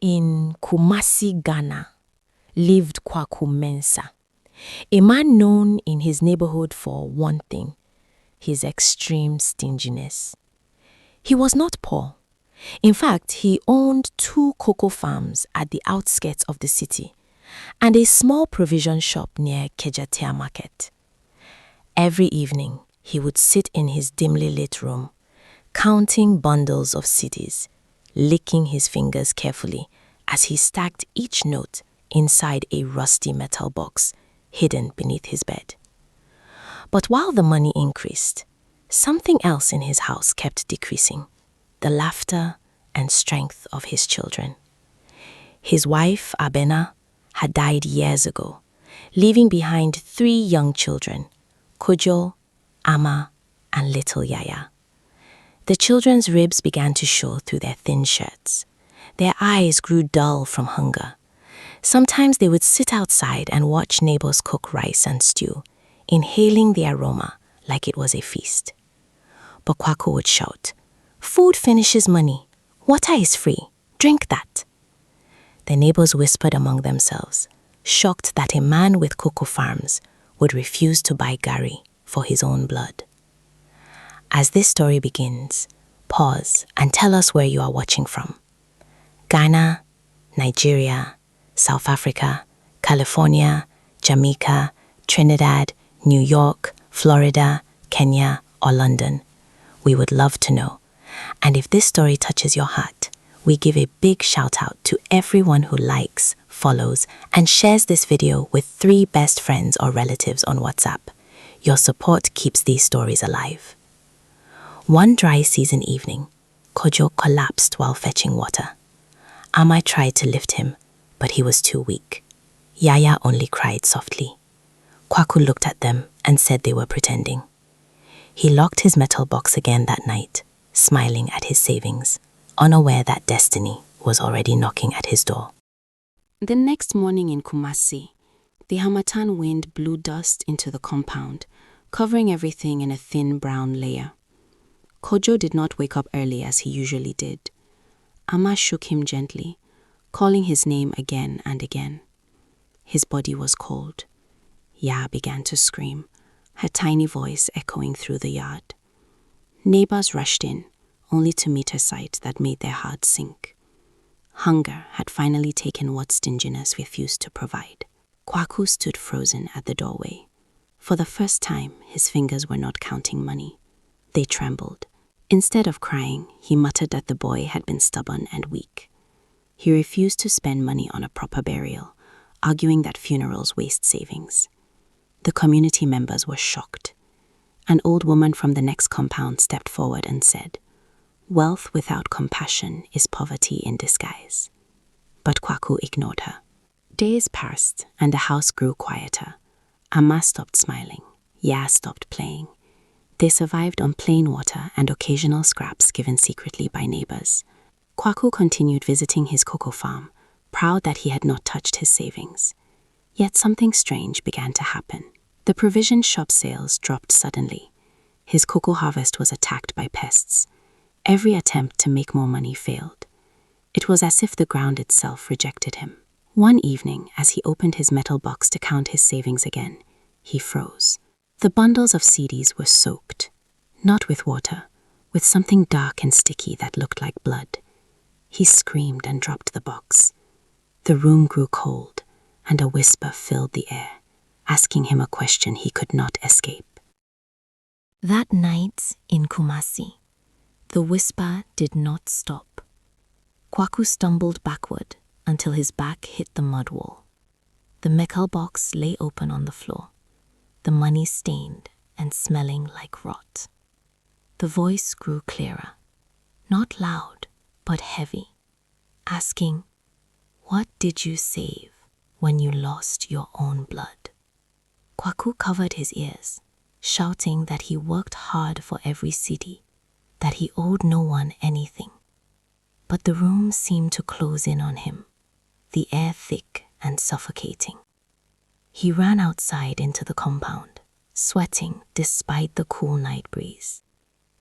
In Kumasi, Ghana, lived Kwaku Mensah, a man known in his neighborhood for one thing: his extreme stinginess. He was not poor. In fact, he owned 2 cocoa farms at the outskirts of the city and a small provision shop near Kejatia Market. Every evening, he would sit in his dimly lit room, counting bundles of cedis, licking his fingers carefully as he stacked each note inside a rusty metal box hidden beneath his bed. But while the money increased, something else in his house kept decreasing: the laughter and strength of his children. His wife, Abena, had died years ago, leaving behind 3 young children: Kojo, Ama, and little Yaya. The children's ribs began to show through their thin shirts. Their eyes grew dull from hunger. Sometimes they would sit outside and watch neighbors cook rice and stew, inhaling the aroma like it was a feast. But Kwaku would shout, "Food finishes money. Water is free. Drink that." The neighbors whispered among themselves, shocked that a man with cocoa farms would refuse to buy gari for his own blood. As this story begins, pause and tell us where you are watching from. Ghana, Nigeria, South Africa, California, Jamaica, Trinidad, New York, Florida, Kenya, or London. We would love to know. And if this story touches your heart, we give a big shout out to everyone who likes, follows, and shares this video with 3 best friends or relatives on WhatsApp. Your support keeps these stories alive. One dry season evening, Kojo collapsed while fetching water. Amai tried to lift him, but he was too weak. Yaya only cried softly. Kwaku looked at them and said they were pretending. He locked his metal box again that night, smiling at his savings, unaware that destiny was already knocking at his door. The next morning in Kumasi, the Harmattan wind blew dust into the compound, covering everything in a thin brown layer. Kojo did not wake up early as he usually did. Ama shook him gently, calling his name again and again. His body was cold. Ya began to scream, her tiny voice echoing through the yard. Neighbors rushed in, only to meet a sight that made their hearts sink. Hunger had finally taken what stinginess refused to provide. Kwaku stood frozen at the doorway. For the first time, his fingers were not counting money. They trembled. Instead of crying, he muttered that the boy had been stubborn and weak. He refused to spend money on a proper burial, arguing that funerals waste savings. The community members were shocked. An old woman from the next compound stepped forward and said, "Wealth without compassion is poverty in disguise." But Kwaku ignored her. Days passed and the house grew quieter. Ama stopped smiling. Ya stopped playing. They survived on plain water and occasional scraps given secretly by neighbors. Kwaku continued visiting his cocoa farm, proud that he had not touched his savings. Yet something strange began to happen. The provision shop sales dropped suddenly. His cocoa harvest was attacked by pests. Every attempt to make more money failed. It was as if the ground itself rejected him. One evening, as he opened his metal box to count his savings again, he froze. The bundles of cedis were soaked, not with water, with something dark and sticky that looked like blood. He screamed and dropped the box. The room grew cold, and a whisper filled the air, asking him a question he could not escape. That night in Kumasi, the whisper did not stop. Kwaku stumbled backward until his back hit the mud wall. The metal box lay open on the floor, the money stained and smelling like rot. The voice grew clearer, not loud, but heavy, asking, "What did you save when you lost your own blood?" Kwaku covered his ears, shouting that he worked hard for every cedi, that he owed no one anything. But the room seemed to close in on him, the air thick and suffocating. He ran outside into the compound, sweating despite the cool night breeze.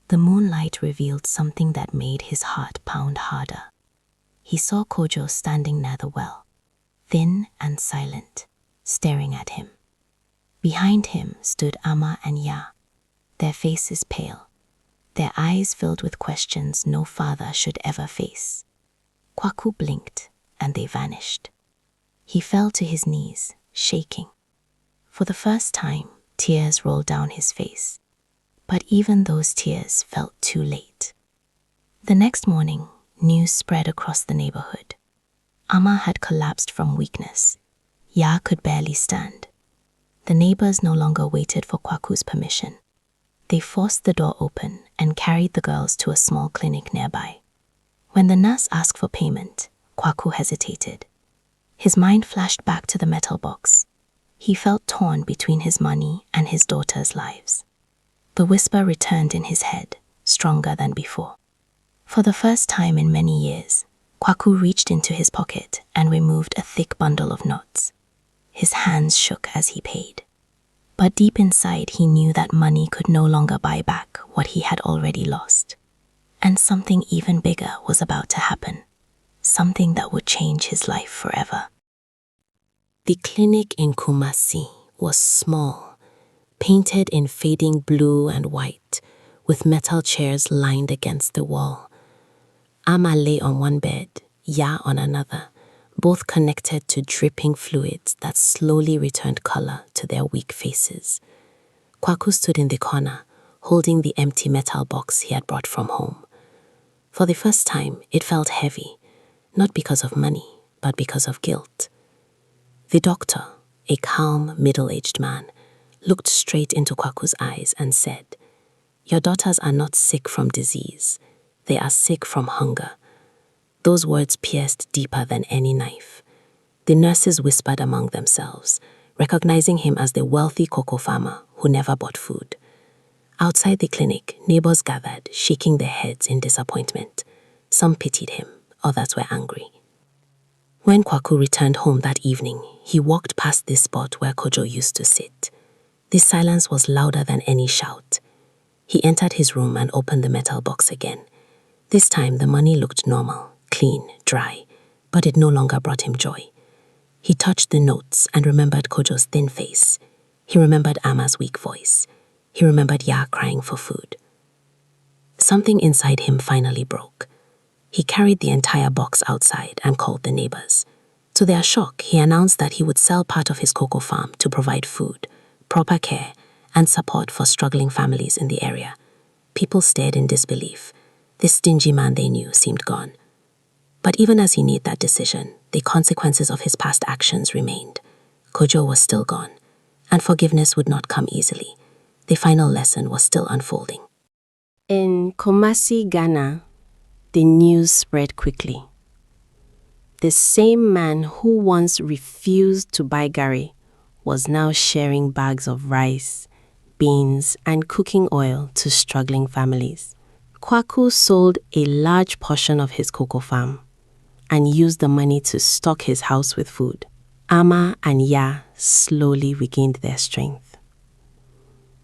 The moonlight revealed something that made his heart pound harder. he saw Kojo standing near the well, thin and silent, staring at him. Behind him stood Ama and Ya, their faces pale, their eyes filled with questions no father should ever face. Kwaku blinked, and they vanished. He fell to his knees, shaking. For the first time, tears rolled down his face. But even those tears felt too late. The next morning, news spread across the neighborhood. Ama had collapsed from weakness. Ya could barely stand. The neighbors no longer waited for Kwaku's permission. They forced the door open and carried the girls to a small clinic nearby. When the nurse asked for payment, Kwaku hesitated. His mind flashed back to the metal box. He felt torn between his money and his daughters' lives. The whisper returned in his head, stronger than before. For the first time in many years, Kwaku reached into his pocket and removed a thick bundle of notes. His hands shook as he paid. But deep inside, he knew that money could no longer buy back what he had already lost. And something even bigger was about to happen. Something that would change his life forever. The clinic in Kumasi was small, painted in fading blue and white, with metal chairs lined against the wall. Ama lay on one bed, Ya on another, both connected to dripping fluids that slowly returned color to their weak faces. Kwaku stood in the corner, holding the empty metal box he had brought from home. For the first time, it felt heavy, not because of money, but because of guilt. The doctor, a calm, middle-aged man, looked straight into Kwaku's eyes and said, "Your daughters are not sick from disease. They are sick from hunger." Those words pierced deeper than any knife. The nurses whispered among themselves, recognizing him as the wealthy cocoa farmer who never bought food. Outside the clinic, neighbors gathered, shaking their heads in disappointment. Some pitied him, others were angry. When Kwaku returned home that evening, he walked past the spot where Kojo used to sit. The silence was louder than any shout. He entered his room and opened the metal box again. This time the money looked normal, clean, dry, but it no longer brought him joy. He touched the notes and remembered Kojo's thin face. He remembered Ama's weak voice. He remembered Ya crying for food. Something inside him finally broke. He carried the entire box outside and called the neighbors. To their shock, he announced that he would sell part of his cocoa farm to provide food, proper care, and support for struggling families in the area. People stared in disbelief. This stingy man they knew seemed gone. But even as he made that decision, the consequences of his past actions remained. Kojo was still gone, and forgiveness would not come easily. The final lesson was still unfolding. In Kumasi, Ghana, the news spread quickly. The same man who once refused to buy gari was now sharing bags of rice, beans, and cooking oil to struggling families. Kwaku sold a large portion of his cocoa farm and used the money to stock his house with food. Ama and Ya slowly regained their strength.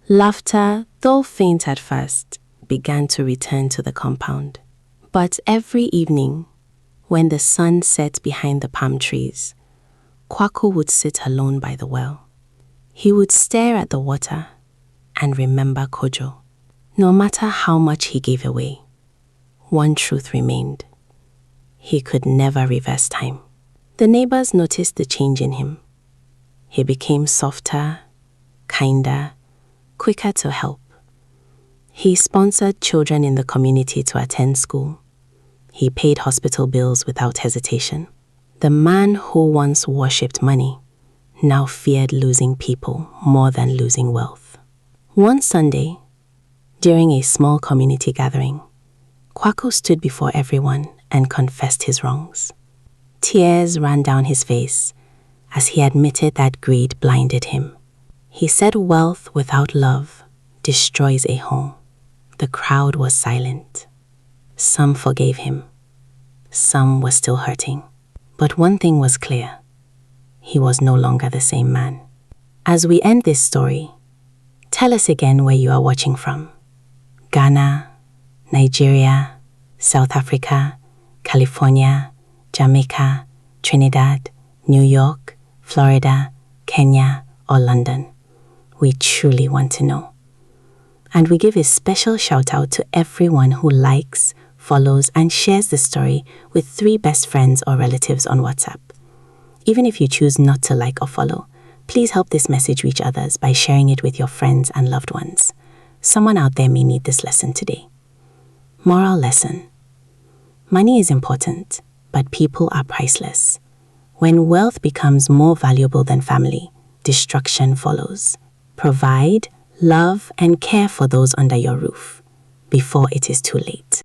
Laughter, though faint at first, began to return to the compound. But every evening, when the sun set behind the palm trees, Kwaku would sit alone by the well. He would stare at the water and remember Kojo. No matter how much he gave away, one truth remained. He could never reverse time. The neighbors noticed the change in him. He became softer, kinder, quicker to help. He sponsored children in the community to attend school. He paid hospital bills without hesitation. The man who once worshipped money now feared losing people more than losing wealth. One Sunday, during a small community gathering, Kwaku stood before everyone and confessed his wrongs. Tears ran down his face as he admitted that greed blinded him. He said wealth without love destroys a home. The crowd was silent. Some forgave him. Some were still hurting. But one thing was clear. He was no longer the same man. As we end this story, tell us again where you are watching from. Ghana, Nigeria, South Africa, California, Jamaica, Trinidad, New York, Florida, Kenya, or London? We truly want to know. And we give a special shout out to everyone who likes, follows, and shares the story with 3 best friends or relatives on WhatsApp. Even if you choose not to like or follow, please help this message reach others by sharing it with your friends and loved ones. Someone out there may need this lesson today. Moral lesson. Money is important, but people are priceless. When wealth becomes more valuable than family, destruction follows. Provide, love, and care for those under your roof before it is too late.